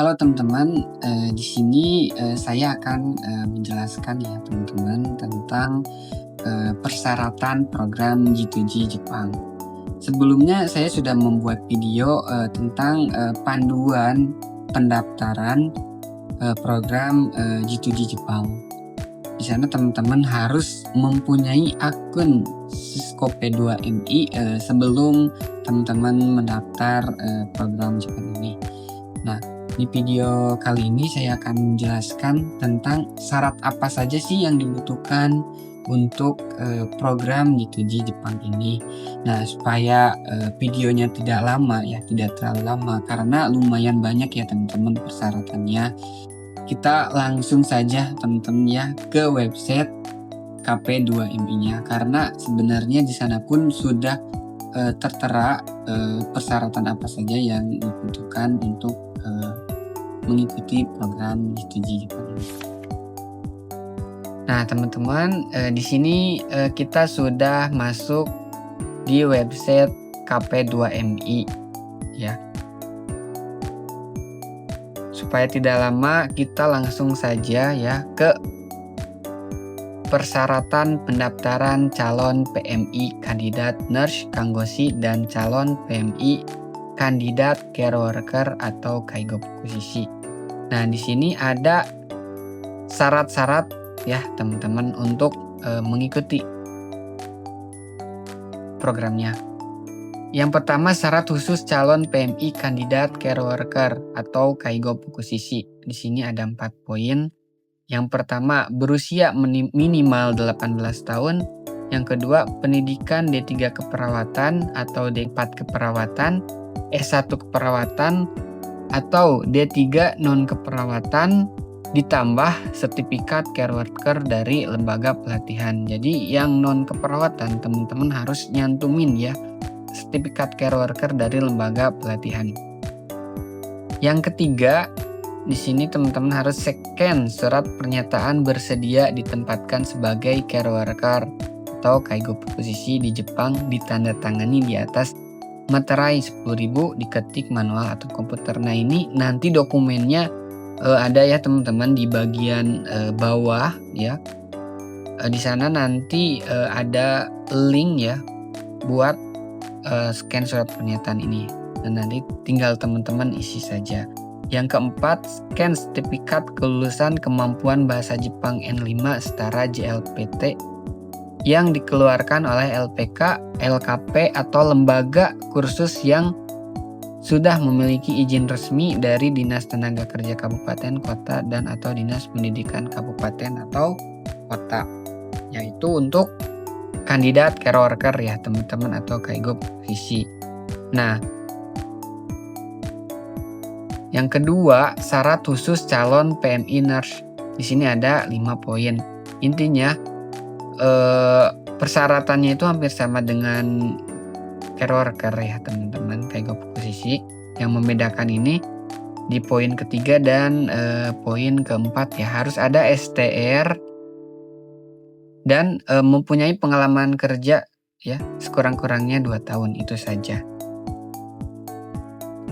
Halo teman-teman, di sini saya akan menjelaskan ya teman-teman tentang persyaratan program G2G Jepang. Sebelumnya saya sudah membuat video tentang panduan pendaftaran program G2G Jepang. Di sana teman-teman harus mempunyai akun Siskope 2MI sebelum teman-teman mendaftar program Jepang ini. Nah, di video kali ini saya akan menjelaskan tentang syarat apa saja sih yang dibutuhkan untuk program G2G Jepang ini. Nah, supaya videonya tidak lama ya, tidak terlalu lama karena lumayan banyak ya teman-teman persyaratannya. Kita langsung saja teman-teman ya ke website KP2MI-nya karena sebenarnya di sana pun sudah tertera persyaratan apa saja yang dibutuhkan untuk mengikuti program G2G Jepang ini. Nah, teman-teman, di sini kita sudah masuk di website KP2MI ya. Supaya tidak lama, kita langsung saja ya ke persyaratan pendaftaran calon PMI kandidat nurse Kanggoshi dan calon PMI kandidat care worker atau kaigo posisi. Nah, di sini ada syarat-syarat ya teman-teman untuk mengikuti programnya. Yang pertama, syarat khusus calon PMI kandidat care worker atau kaigo posisi. Di sini ada 4 poin. Yang pertama, berusia minimal 18 tahun. Yang kedua, pendidikan D3 keperawatan atau D4 keperawatan, S1 keperawatan atau D3 non keperawatan ditambah sertifikat care worker dari lembaga pelatihan. Jadi yang non keperawatan teman-teman harus nyantumin ya sertifikat care worker dari lembaga pelatihan. Yang ketiga, di sini teman-teman harus scan surat pernyataan bersedia ditempatkan sebagai care worker atau kaigo posisi di Jepang ditandatangani di atas materai 10.000 diketik manual atau komputer. Nah, ini nanti dokumennya ada ya teman-teman di bagian bawah ya. Di sana nanti ada link ya buat scan surat pernyataan ini. Dan nanti tinggal teman-teman isi saja. Yang keempat, scan sertifikat kelulusan kemampuan bahasa Jepang N5 setara JLPT yang dikeluarkan oleh LPK, LKP atau lembaga kursus yang sudah memiliki izin resmi dari Dinas Tenaga Kerja Kabupaten, Kota, dan atau Dinas Pendidikan Kabupaten atau Kota. Yaitu untuk kandidat care worker ya teman-teman atau kaigo posisi. Nah, yang kedua, syarat khusus calon PMI nurse. Di sini ada 5 poin. Intinya persyaratannya itu hampir sama dengan care worker ya teman-teman, kaigo posisi. Yang membedakan ini di poin ketiga dan poin keempat ya, harus ada STR dan mempunyai pengalaman kerja ya sekurang-kurangnya 2 tahun, itu saja.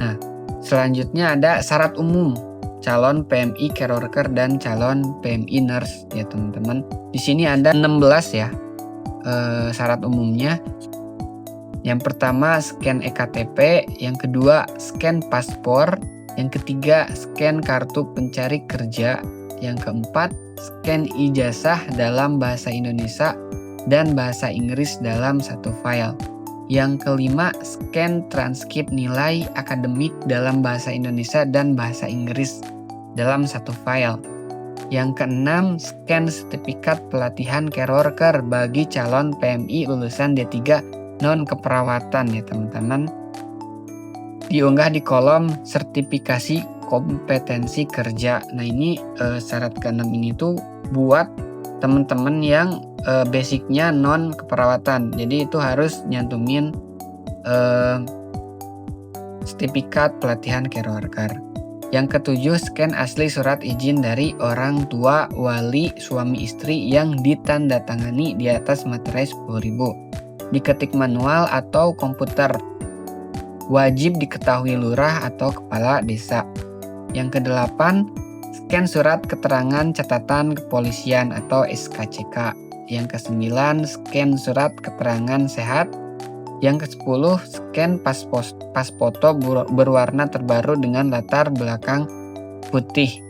Nah, selanjutnya ada syarat umum calon PMI care worker dan calon PMI nurse ya teman-teman. Di sini ada 16 ya syarat umumnya. Yang pertama, scan EKTP, yang kedua scan paspor, yang ketiga scan kartu pencari kerja, yang keempat scan ijazah dalam bahasa Indonesia dan bahasa Inggris dalam satu file. Yang kelima, scan transkrip nilai akademik dalam bahasa Indonesia dan bahasa Inggris dalam satu file. Yang keenam, scan sertifikat pelatihan care worker bagi calon PMI lulusan D3 non keperawatan ya teman-teman. Diunggah di kolom sertifikasi kompetensi kerja. Nah, ini syarat keenam ini tuh buat teman-teman yang basicnya non keperawatan. Jadi itu harus nyantumin sertifikat pelatihan care worker. Yang ketujuh, scan asli surat izin dari orang tua, wali, suami istri yang ditandatangani di atas materai 10.000. Diketik manual atau komputer. Wajib diketahui lurah atau kepala desa. Yang kedelapan, scan surat keterangan catatan kepolisian atau SKCK. Yang kesembilan, scan surat keterangan sehat. Yang ke-10, scan pas foto berwarna terbaru dengan latar belakang putih.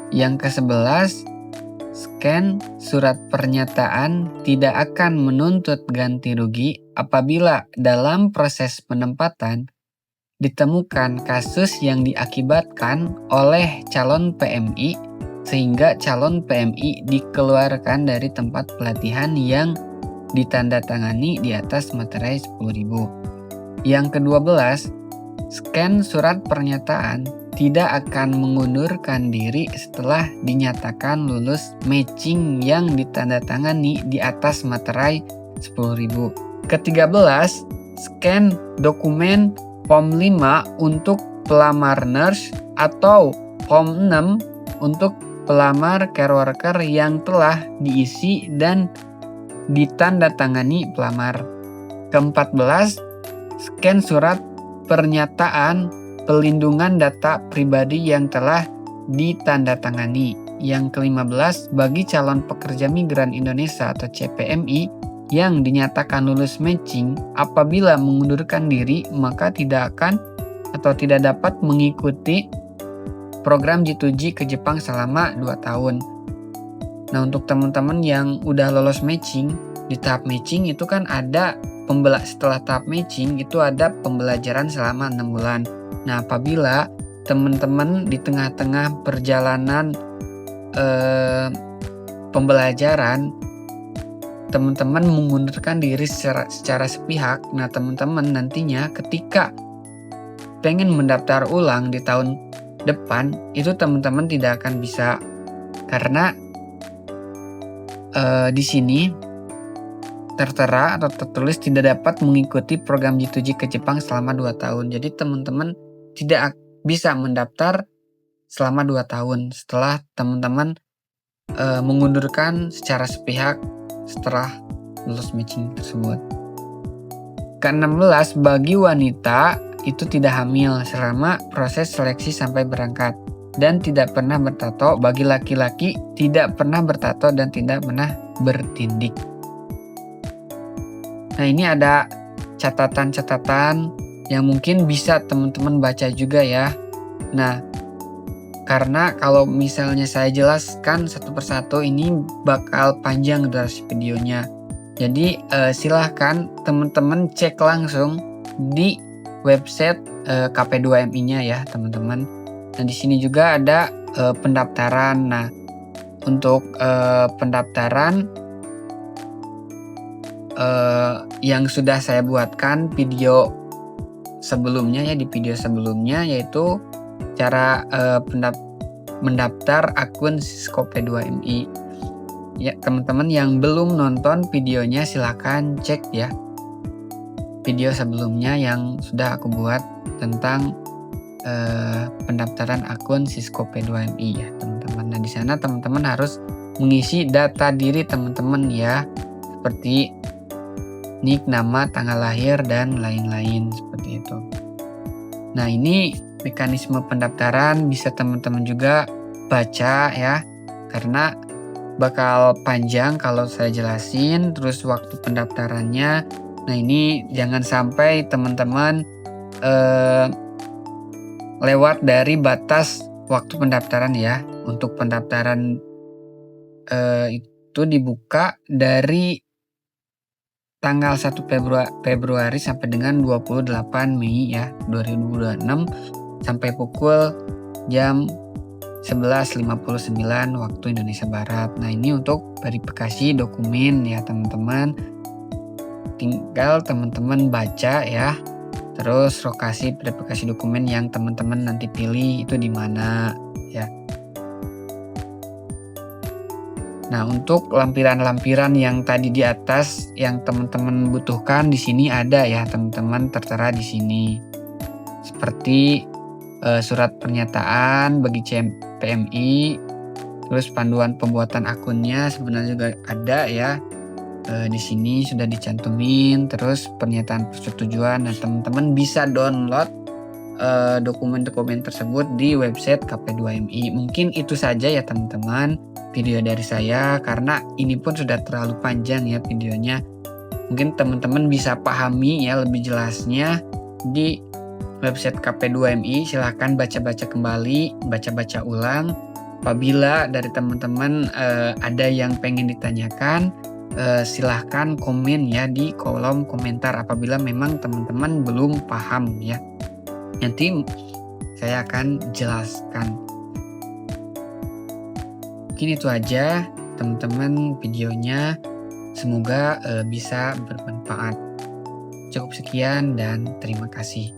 Yang ke-11, scan surat pernyataan tidak akan menuntut ganti rugi apabila dalam proses penempatan ditemukan kasus yang diakibatkan oleh calon PMI sehingga calon PMI dikeluarkan dari tempat pelatihan yang ditandatangani di atas materai 10.000. Yang ke-12, scan surat pernyataan tidak akan mengundurkan diri setelah dinyatakan lulus matching yang ditandatangani di atas materai 10.000. Ke-13, scan dokumen Form 5 untuk pelamar nurse atau Form 6 untuk pelamar care worker yang telah diisi dan ditandatangani pelamar. Ke-14, scan surat pernyataan pelindungan data pribadi yang telah ditandatangani. Yang ke-15, bagi calon pekerja migran Indonesia atau CPMI yang dinyatakan lulus matching, apabila mengundurkan diri maka tidak akan atau tidak dapat mengikuti program G2G ke Jepang selama 2 tahun. Nah, untuk teman-teman yang udah lolos matching, di tahap matching itu kan ada setelah tahap matching itu ada pembelajaran selama 6 bulan. Nah, apabila teman-teman di tengah-tengah perjalanan pembelajaran teman-teman mengundurkan diri secara sepihak, nah teman-teman nantinya ketika pengen mendaftar ulang di tahun depan itu teman-teman tidak akan bisa, karena di sini tertera atau tertulis tidak dapat mengikuti program G2G ke Jepang selama 2 tahun. Jadi teman-teman tidak bisa mendaftar selama 2 tahun setelah teman-teman mengundurkan secara sepihak setelah lulus matching tersebut. Ke-16, bagi wanita itu tidak hamil selama proses seleksi sampai berangkat dan tidak pernah bertato. Bagi laki-laki tidak pernah bertato dan tidak pernah bertindik. Nah, ini ada catatan-catatan yang mungkin bisa teman-teman baca juga ya. Nah, karena kalau misalnya saya jelaskan satu persatu ini bakal panjang durasi videonya. Jadi silahkan teman-teman cek langsung di website KP2MI-nya ya teman-teman. Nah, di sini juga ada pendaftaran. Nah, untuk pendaftaran yang sudah saya buatkan video sebelumnya ya, di video sebelumnya, yaitu cara mendaftar akun Sisko P2MI. Ya, teman-teman yang belum nonton videonya silahkan cek ya video sebelumnya yang sudah aku buat tentang pendaftaran akun Sisko P2MI ya teman-teman. Nah, di sana teman-teman harus mengisi data diri teman-teman ya, seperti nik, nama, tanggal lahir, dan lain-lain seperti itu. Nah, ini mekanisme pendaftaran bisa teman-teman juga baca ya, karena bakal panjang kalau saya jelasin. Terus waktu pendaftarannya, nah ini jangan sampai teman-teman lewat dari batas waktu pendaftaran ya. Untuk pendaftaran itu dibuka dari tanggal 1 Februari sampai dengan 28 Mei ya 2026 sampai pukul jam 11.59 waktu Indonesia Barat. Nah, ini untuk verifikasi dokumen ya teman-teman. Tinggal teman-teman baca ya. Terus lokasi verifikasi dokumen yang teman-teman nanti pilih itu di mana ya. Nah, untuk lampiran-lampiran yang tadi di atas yang teman-teman butuhkan di sini ada ya teman-teman, tertera di sini. Seperti surat pernyataan bagi PMI, terus panduan pembuatan akunnya sebenarnya juga ada ya. Di sini sudah dicantumin, terus pernyataan persetujuan. Nah, teman-teman bisa download dokumen-dokumen tersebut di website KP2MI. Mungkin itu saja ya teman-teman video dari saya, karena ini pun sudah terlalu panjang ya videonya. Mungkin teman-teman bisa pahami ya lebih jelasnya di website KP2MI. Silahkan baca-baca kembali, baca-baca ulang. Apabila dari teman-teman ada yang pengen ditanyakan, silahkan komen ya di kolom komentar apabila memang teman-teman belum paham ya. Nanti saya akan jelaskan. Mungkin itu aja teman-teman videonya. Semoga bisa bermanfaat. Cukup sekian dan terima kasih.